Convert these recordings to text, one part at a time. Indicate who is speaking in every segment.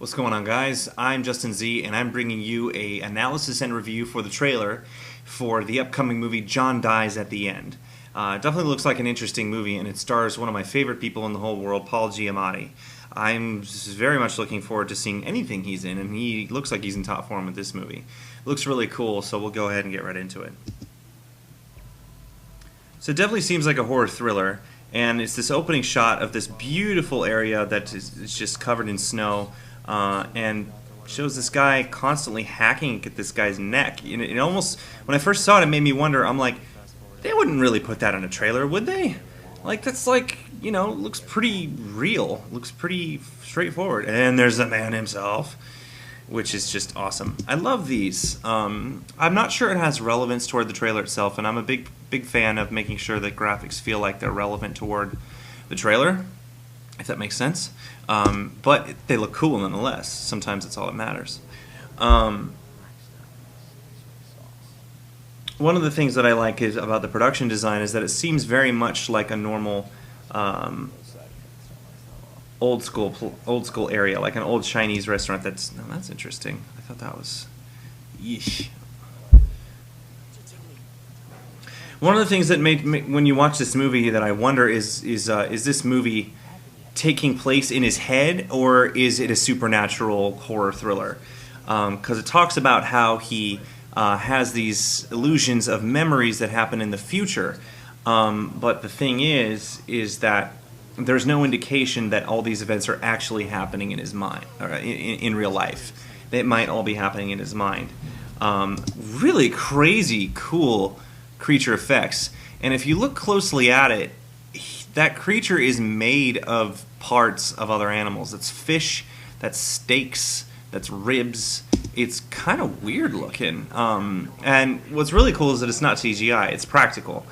Speaker 1: What's going on, guys? I'm Justin Z, and I'm bringing you a analysis and review for the trailer for the upcoming movie John Dies at the End. It definitely looks like an interesting movie, and it stars one of my favorite people in the whole world, Paul Giamatti. I'm very much looking forward to seeing anything he's in, and he looks like he's in top form with this movie. It looks really cool, so we'll go ahead and get right into it. So it definitely seems like a horror thriller, and it's this opening shot of this beautiful area that is just covered in snow. And shows this guy constantly hacking at this guy's neck. It almost, when I first saw it, it made me wonder. I'm like, they wouldn't really put that in a trailer, would they? Like, that's like, looks pretty real, looks pretty straightforward. And there's the man himself, which is just awesome. I love these. I'm not sure it has relevance toward the trailer itself, and I'm a big fan of making sure that graphics feel like they're relevant toward the trailer, if that makes sense. But they look cool nonetheless. Sometimes it's all that matters. One of the things that I like about the production design is that it seems very much like a normal old school area, like an old Chinese restaurant. That's interesting. I thought that was yeesh. One of the things that made when you watch this movie that I wonder is this movie taking place in his head, or is it a supernatural horror thriller? Because it talks about how he has these illusions of memories that happen in the future, but the thing is that there's no indication that all these events are actually happening in his mind, or in real life. They might all be happening in his mind. Really crazy, cool creature effects, and if you look closely at it, that creature is made of parts of other animals. That's fish, that's steaks, that's ribs. It's kind of weird looking. And what's really cool is that it's not CGI, it's practical.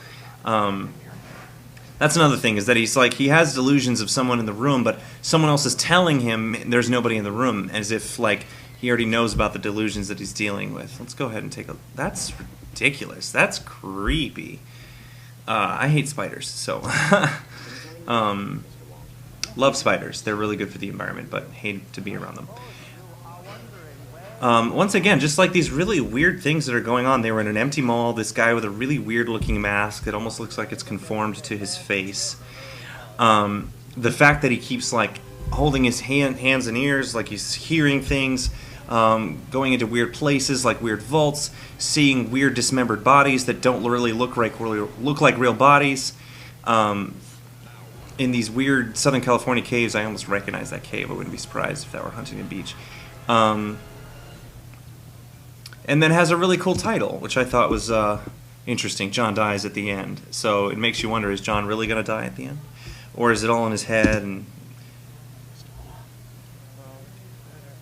Speaker 1: That's another thing, is that he has delusions of someone in the room, but someone else is telling him there's nobody in the room, as if he already knows about the delusions that he's dealing with. Let's go ahead and take a... That's ridiculous. That's creepy. I hate spiders, so... love spiders. They're really good for the environment, but hate to be around them. Once again, just like these really weird things that are going on. They were in an empty mall. This guy with a really weird-looking mask that almost looks like it's conformed to his face. The fact that he keeps holding his hands and ears, like he's hearing things, going into weird places like weird vaults, seeing weird dismembered bodies that don't really look like real bodies. In these weird Southern California caves. I almost recognize that cave. I wouldn't be surprised if that were Huntington Beach. And then has a really cool title, which I thought was interesting. John Dies at the End. So it makes you wonder, is John really going to die at the end? Or is it all in his head? And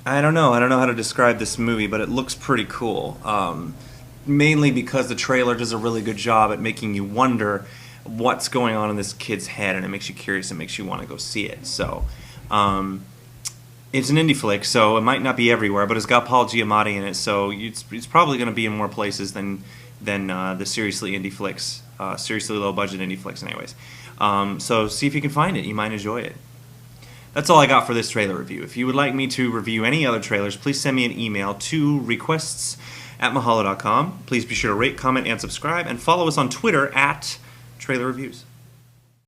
Speaker 1: I don't know. I don't know how to describe this movie, but it looks pretty cool. Mainly because the trailer does a really good job at making you wonder what's going on in this kid's head, and it makes you curious and makes you want to go see it. So it's an indie flick, so it might not be everywhere, but it's got Paul Giamatti in it, so it's probably going to be in more places than the seriously indie flicks, seriously low budget indie flicks anyways. So see if you can find it. You might enjoy it. That's all I got for this trailer review. If you would like me to review any other trailers, please send me an email to requests@mahalo.com. Please be sure to rate, comment, and subscribe, and follow us on Twitter @TrailerReviews.